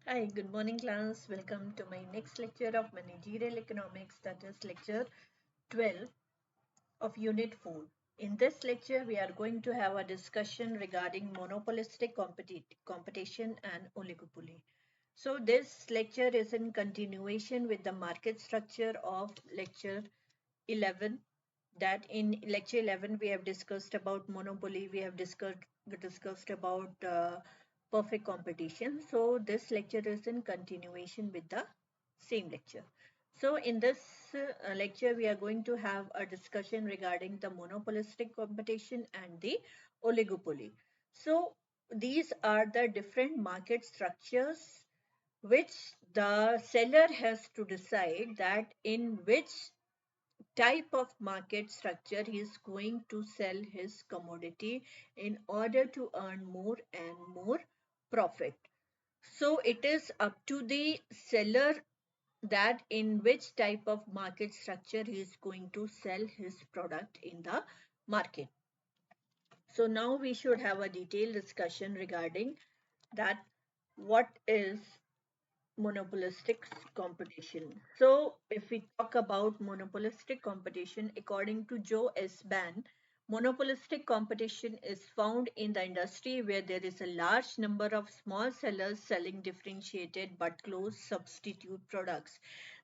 Hi, good morning class. Welcome to my next lecture of Managerial Economics, that is lecture 12 of Unit 4. In this lecture, we are going to have a discussion regarding monopolistic competition and oligopoly. So this lecture is in continuation with the market structure of lecture 11. That in lecture 11 we have discussed about monopoly, we have discussed about perfect competition. So this lecture is in continuation with the same lecture. So in this lecture we are going to have a discussion regarding the monopolistic competition and the oligopoly. So these are the different market structures which the seller has to decide that in which type of market structure he is going to sell his commodity in order to earn more and more profit. So it is up to the seller that in which type of market structure he is going to sell his product in the market. So now we should have a detailed discussion regarding that what is monopolistic competition. So, if we talk about monopolistic competition, according to Joe S. Ban, monopolistic competition is found in the industry where there is a large number of small sellers selling differentiated but close substitute products.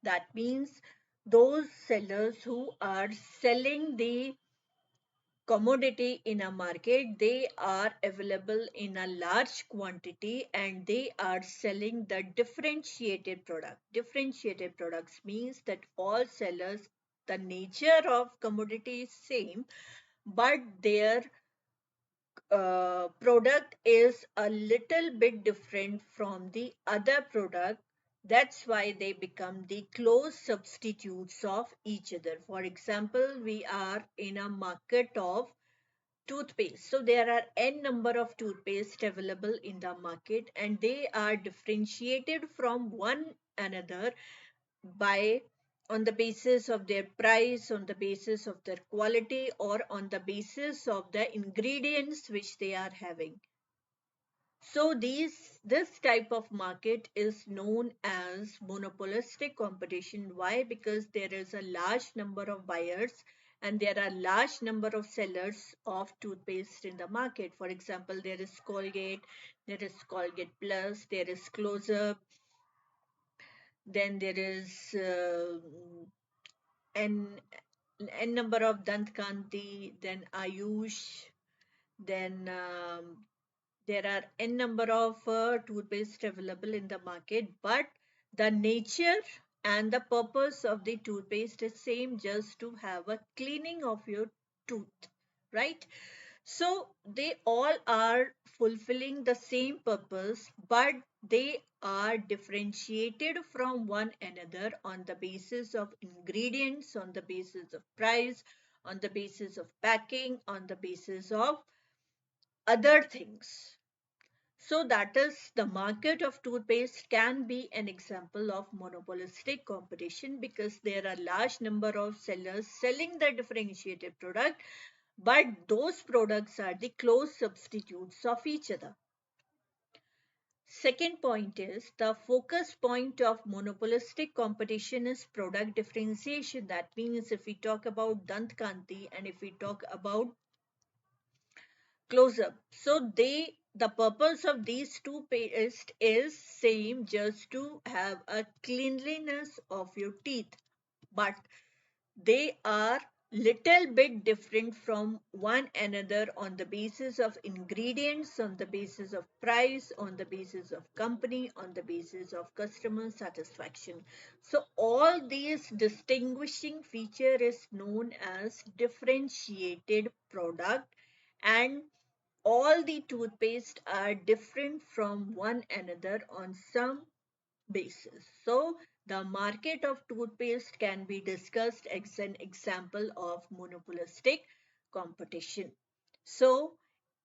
That means those sellers who are selling the commodity in a market, they are available in a large quantity and they are selling the differentiated product. Differentiated products means that all sellers, the nature of commodity is same, but their product is a little bit different from the other product. That's why they become the close substitutes of each other. For example, we are in a market of toothpaste. So there are n number of toothpaste available in the market and they are differentiated from one another by on the basis of their price, on the basis of their quality, or on the basis of the ingredients which they are having. So this type of market is known as monopolistic competition. Why? Because there is a large number of buyers and there are large number of sellers of toothpaste in the market. For example, there is Colgate, there is Colgate Plus, there is Close-Up, then there is n n number of Dant Kanti, then Ayush, then there are n number of toothpaste available in the market, but the nature and the purpose of the toothpaste is same, just to have a cleaning of your tooth, right? So they all are fulfilling the same purpose, but they are differentiated from one another on the basis of ingredients, on the basis of price, on the basis of packing, on the basis of other things. So that is the market of toothpaste can be an example of monopolistic competition because there are large number of sellers selling the differentiated product, but those products are the close substitutes of each other. Second point is the focus point of monopolistic competition is product differentiation. That means if we talk about Dant Kanti and if we talk about Close-Up, so the purpose of these two paste is same, just to have a cleanliness of your teeth, but they are little bit different from one another on the basis of ingredients, on the basis of price, on the basis of company, on the basis of customer satisfaction. So all these distinguishing feature is known as differentiated product, and all the toothpaste are different from one another on some basis. So the market of toothpaste can be discussed as an example of monopolistic competition. So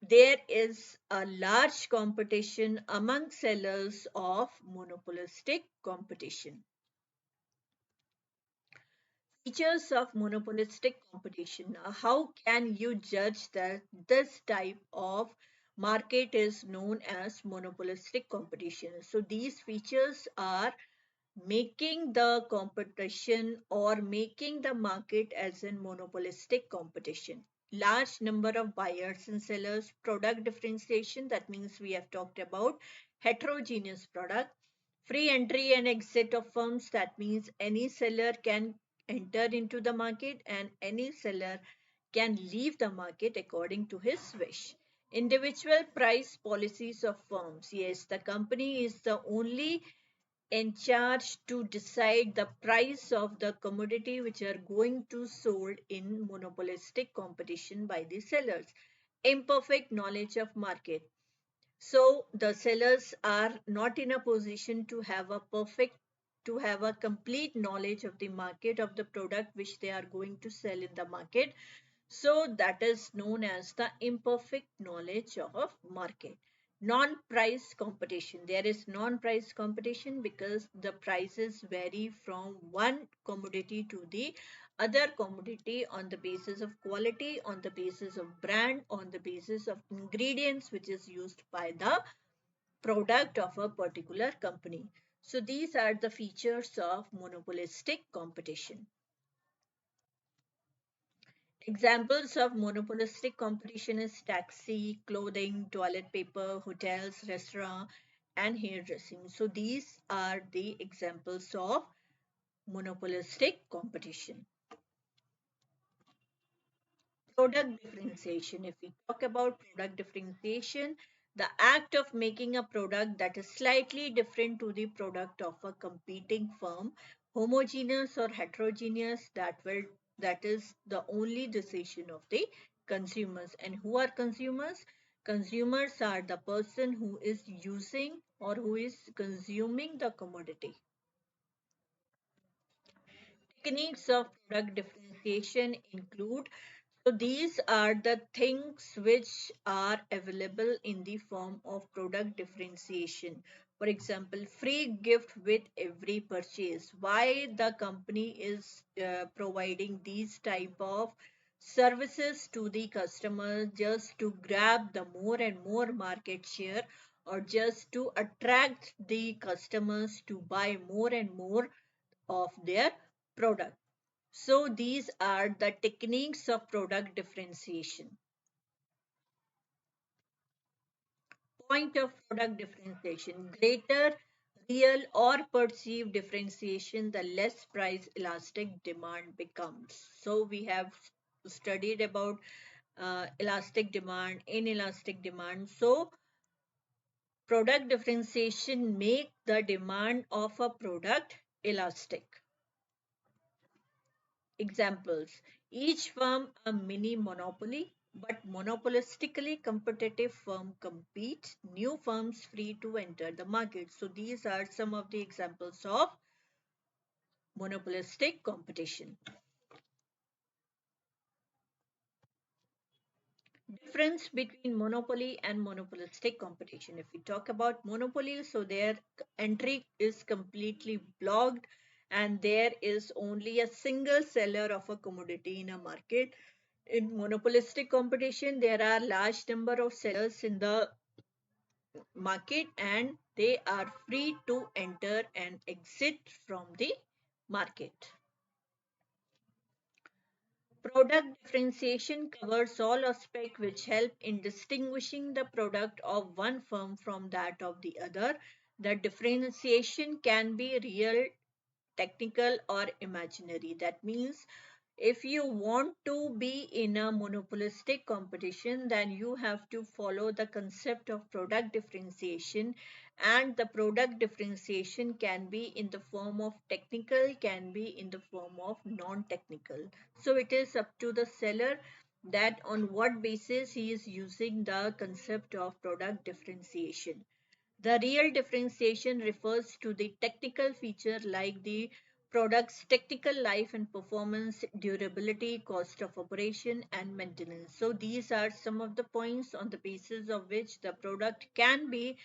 there is a large competition among sellers of monopolistic competition. Features of monopolistic competition. How can you judge that this type of market is known as monopolistic competition. So these features are making the competition or making the market as in monopolistic competition. Large number of buyers and sellers, product differentiation, that means we have talked about heterogeneous product, free entry and exit of firms, that means any seller can enter into the market and any seller can leave the market according to his wish. Individual price policies of firms. Yes, the company is the only in charge to decide the price of the commodity which are going to sold in monopolistic competition by the sellers. Imperfect knowledge of market. So the sellers are not in a position to have a complete knowledge of the market of the product which they are going to sell in the market. So that is known as the imperfect knowledge of market. Non-price competition. There is non-price competition because the prices vary from one commodity to the other commodity on the basis of quality, on the basis of brand, on the basis of ingredients which is used by the product of a particular company. So these are the features of monopolistic competition. Examples of monopolistic competition is taxi, clothing, toilet paper, hotels, restaurant, and hairdressing. So these are the examples of monopolistic competition. Product differentiation. If we talk about product differentiation, the act of making a product that is slightly different to the product of a competing firm, homogeneous or heterogeneous, that is the only decision of the consumers. And who are consumers? Consumers are the person who is using or who is consuming the commodity. Techniques of product differentiation include, so these are the things which are available in the form of product differentiation. For example, free gift with every purchase. Why the company is providing these type of services to the customer, just to grab the more and more market share, or just to attract the customers to buy more and more of their product. So these are the techniques of product differentiation. Point of product differentiation. Greater real or perceived differentiation, the less price elastic demand becomes. So we have studied about elastic demand, inelastic demand. So product differentiation make the demand of a product elastic. Examples. Each firm a mini monopoly, but monopolistically competitive firm compete, new firms free to enter the market. So these are some of the examples of monopolistic competition. Difference between monopoly and monopolistic competition. If we talk about monopoly, so their entry is completely blocked and there is only a single seller of a commodity in a market. In monopolistic competition, there are large number of sellers in the market and they are free to enter and exit from the market. Product differentiation covers all aspects which help in distinguishing the product of one firm from that of the other. The differentiation can be real, technical, or imaginary. That means if you want to be in a monopolistic competition, then you have to follow the concept of product differentiation, and the product differentiation can be in the form of technical, can be in the form of non-technical. So it is up to the seller that on what basis he is using the concept of product differentiation. The real differentiation refers to the technical feature like the product's technical life and performance, durability, cost of operation, and maintenance. So these are some of the points on the basis of which the product can be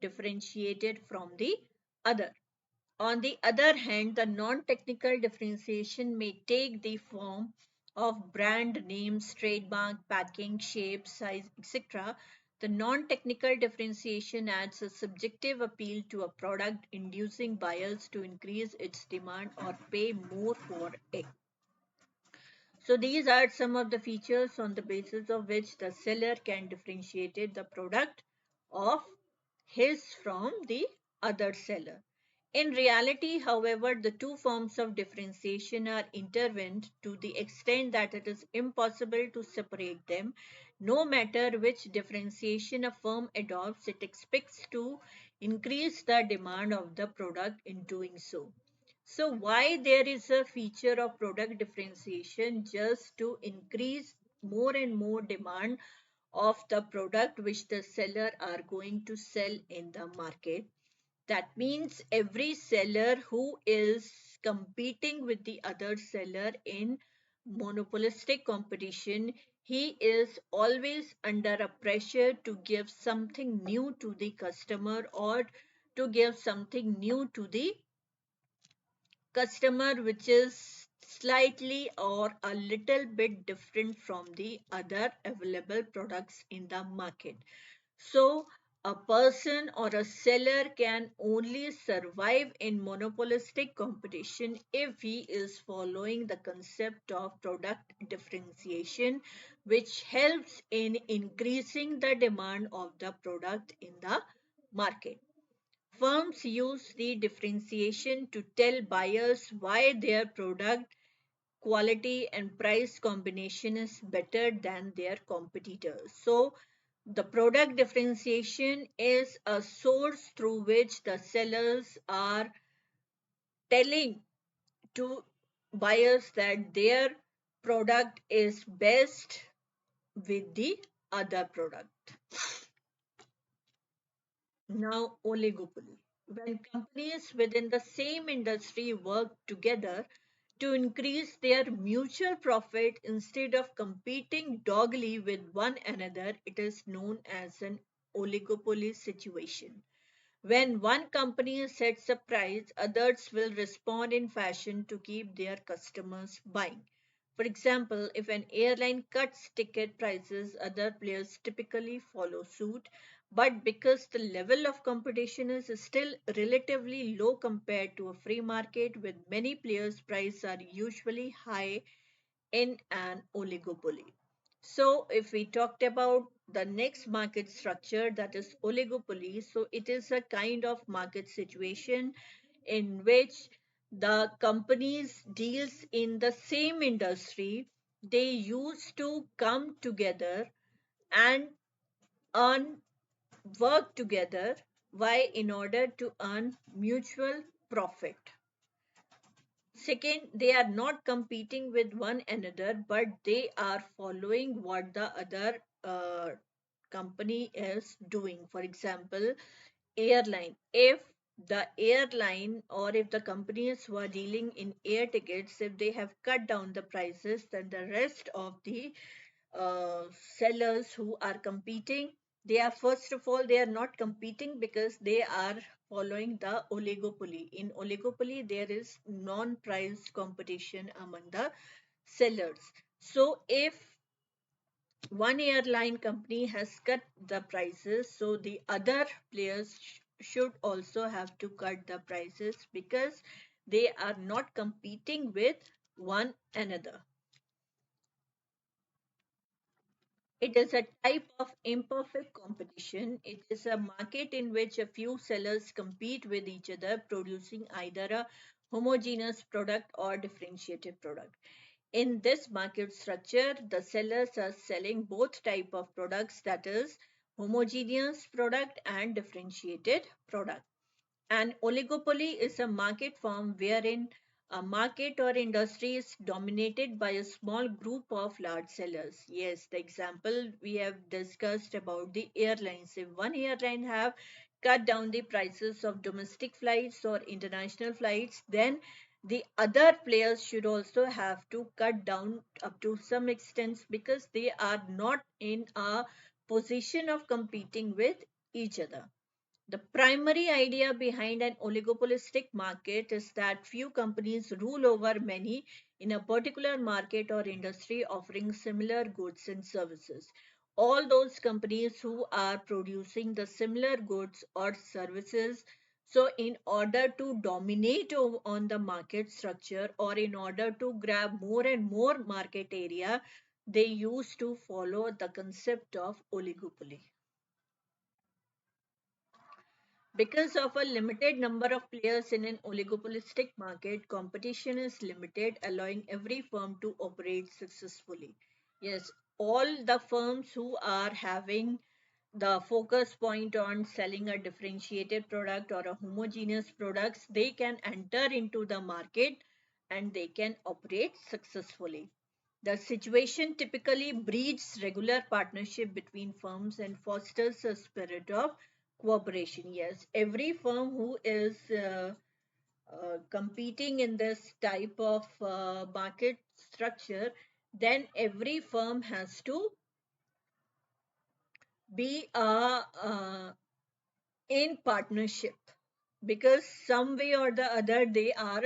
differentiated from the other. On the other hand, the non-technical differentiation may take the form of brand names, trademark, packing, shape, size, etc. The non-technical differentiation adds a subjective appeal to a product, inducing buyers to increase its demand or pay more for it. So these are some of the features on the basis of which the seller can differentiate the product of his from the other seller. In reality, however, the two forms of differentiation are intertwined to the extent that it is impossible to separate them. No matter which differentiation a firm adopts, it expects to increase the demand of the product in doing so. So why there is a feature of product differentiation? Just to increase more and more demand of the product which the seller are going to sell in the market. That means every seller who is competing with the other seller in monopolistic competition, he is always under a pressure to give something new to the customer, or to give something new to the customer which is slightly or a little bit different from the other available products in the market. So a person or a seller can only survive in monopolistic competition if he is following the concept of product differentiation, which helps in increasing the demand of the product in the market. Firms use the differentiation to tell buyers why their product quality and price combination is better than their competitors. So, the product differentiation is a source through which the sellers are telling to buyers that their product is best with the other product. Now, oligopoly. When companies within the same industry work together to increase their mutual profit instead of competing doggedly with one another, it is known as an oligopoly situation. When one company sets a price, others will respond in fashion to keep their customers buying. For example, if an airline cuts ticket prices, other players typically follow suit. But because the level of competition is still relatively low compared to a free market with many players, prices are usually high in an oligopoly. So, if we talked about the next market structure, that is oligopoly, so it is a kind of market situation in which the companies deals in the same industry, they used to come together and earn work together. Why? In order to earn mutual profit. Second, they are not competing with one another, but they are following what the other company is doing. For example, airline. If the airline, or if the companies who are dealing in air tickets, if they have cut down the prices, then the rest of the sellers who are competing, they are, first of all, they are not competing because they are following the oligopoly. In oligopoly there is non-price competition among the sellers. So if one airline company has cut the prices, so the other players should also have to cut the prices because they are not competing with one another. It is a type of imperfect competition. It is a market in which a few sellers compete with each other, producing either a homogeneous product or differentiated product. In this market structure, the sellers are selling both type of products, that is homogeneous product and differentiated product. An oligopoly is a market form wherein a market or industry is dominated by a small group of large sellers. Yes, the example we have discussed about the airlines. If one airline have cut down the prices of domestic flights or international flights, then the other players should also have to cut down up to some extent because they are not in a position of competing with each other. The primary idea behind an oligopolistic market is that few companies rule over many in a particular market or industry offering similar goods and services. all those companies who are producing the similar goods or services. So, in order to dominate on the market structure or in order to grab more and more market area, they used to follow the concept of oligopoly. Because of a limited number of players in an oligopolistic market, competition is limited, allowing every firm to operate successfully. Yes, all the firms who are having the focus point on selling a differentiated product or a homogeneous products, they can enter into the market and they can operate successfully. The situation typically breeds regular partnership between firms and fosters a spirit of cooperation. Yes, every firm who is competing in this type of market structure, then every firm has to be in partnership, because some way or the other they are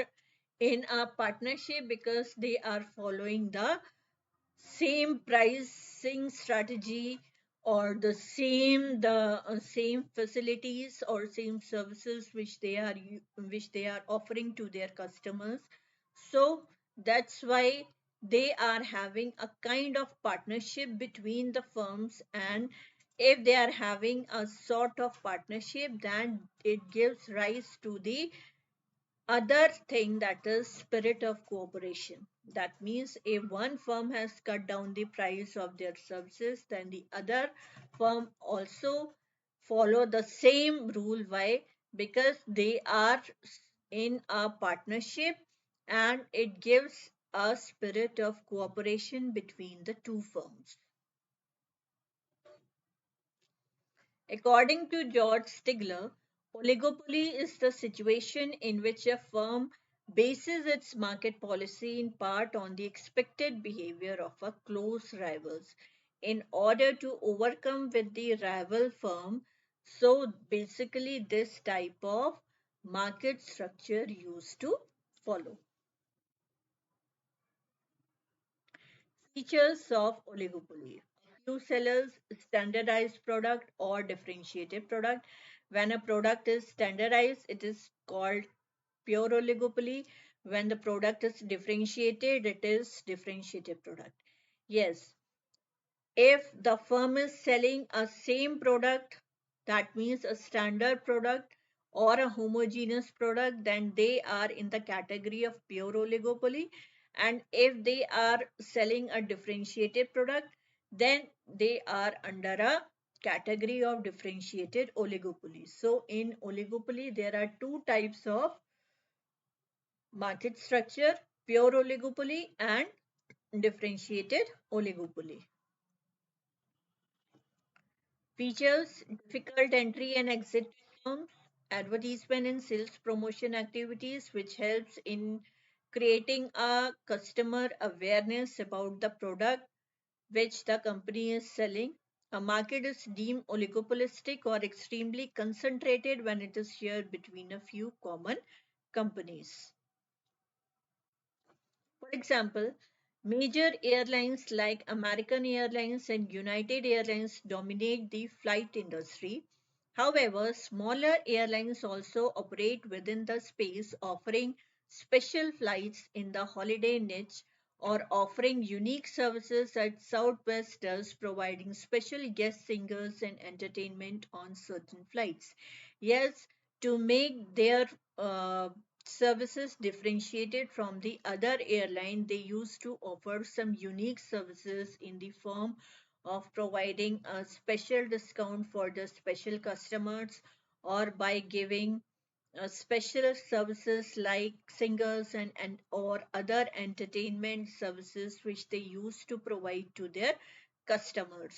in a partnership because they are following the same pricing strategy or the same facilities or same services which they are offering to their customers. So that's why they are having a kind of partnership between the firms, and if they are having a sort of partnership, then it gives rise to the other thing, that is spirit of cooperation. That means if one firm has cut down the price of their services, then the other firm also follow the same rule. Why? Because they are in a partnership, and it gives a spirit of cooperation between the two firms. According to George Stigler, oligopoly is the situation in which a firm bases its market policy in part on the expected behavior of a close rivals in order to overcome with the rival firm. So basically this type of market structure used to follow. Features of oligopoly. Few sellers, standardized product or differentiated product. When a product is standardized, it is called pure oligopoly. When the product is differentiated, it is differentiated product. Yes, if the firm is selling a same product, that means a standard product or a homogeneous product, then they are in the category of pure oligopoly. And if they are selling a differentiated product, then they are under a category of differentiated oligopoly. So in oligopoly, there are two types of market structure: pure oligopoly and differentiated oligopoly. Features: difficult entry and exit terms, advertisement and sales promotion activities, which helps in creating a customer awareness about the product which the company is selling. A market is deemed oligopolistic or extremely concentrated when it is shared between a few common companies. For example, major airlines like American Airlines and United Airlines dominate the flight industry. However, smaller airlines also operate within the space, offering special flights in the holiday niche or offering unique services as Southwest does, providing special guest singers and entertainment on certain flights. Yes, to make their services differentiated from the other airline, they used to offer some unique services in the form of providing a special discount for the special customers, or by giving special services like singers and or other entertainment services which they used to provide to their customers.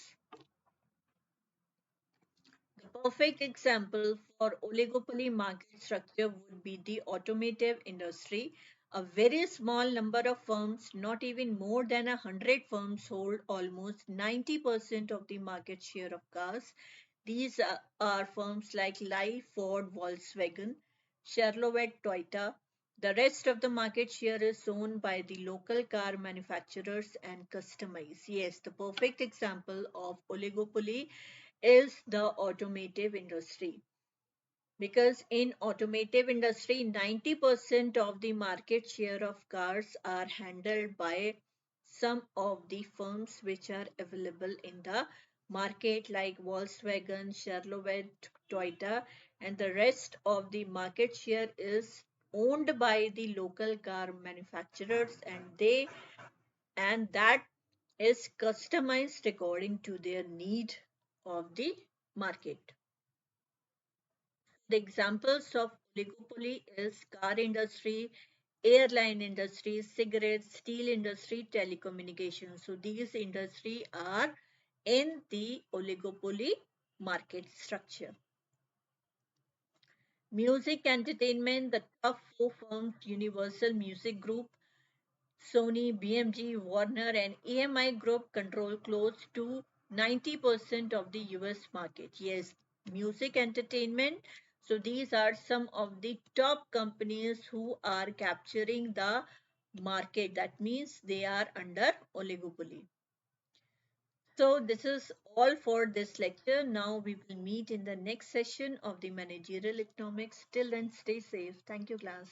The perfect example for oligopoly market structure would be the automotive industry. A very small number of firms, not even more than 100 firms, hold almost 90% of the market share of cars. These are firms like Lie, Ford, Volkswagen, Chevrolet, Toyota. The rest of the market share is owned by the local car manufacturers and customers. Yes, the perfect example of oligopoly is the automotive industry, because in automotive industry 90% of the market share of cars are handled by some of the firms which are available in the market, like Volkswagen, Chevrolet, Toyota, and the rest of the market share is owned by the local car manufacturers, and that is customized according to their need of the market. The examples of oligopoly is car industry, airline industry, cigarettes, steel industry, telecommunications. So these industry are in the oligopoly market structure. Music entertainment, the top four firms, Universal Music Group, Sony, BMG, Warner, and EMI Group control close to 90% of the US market. Yes, music entertainment. So these are some of the top companies who are capturing the market. That means they are under oligopoly. So this is all for this lecture. Now we will meet in the next session of the managerial economics. Till then, stay safe. Thank you, class.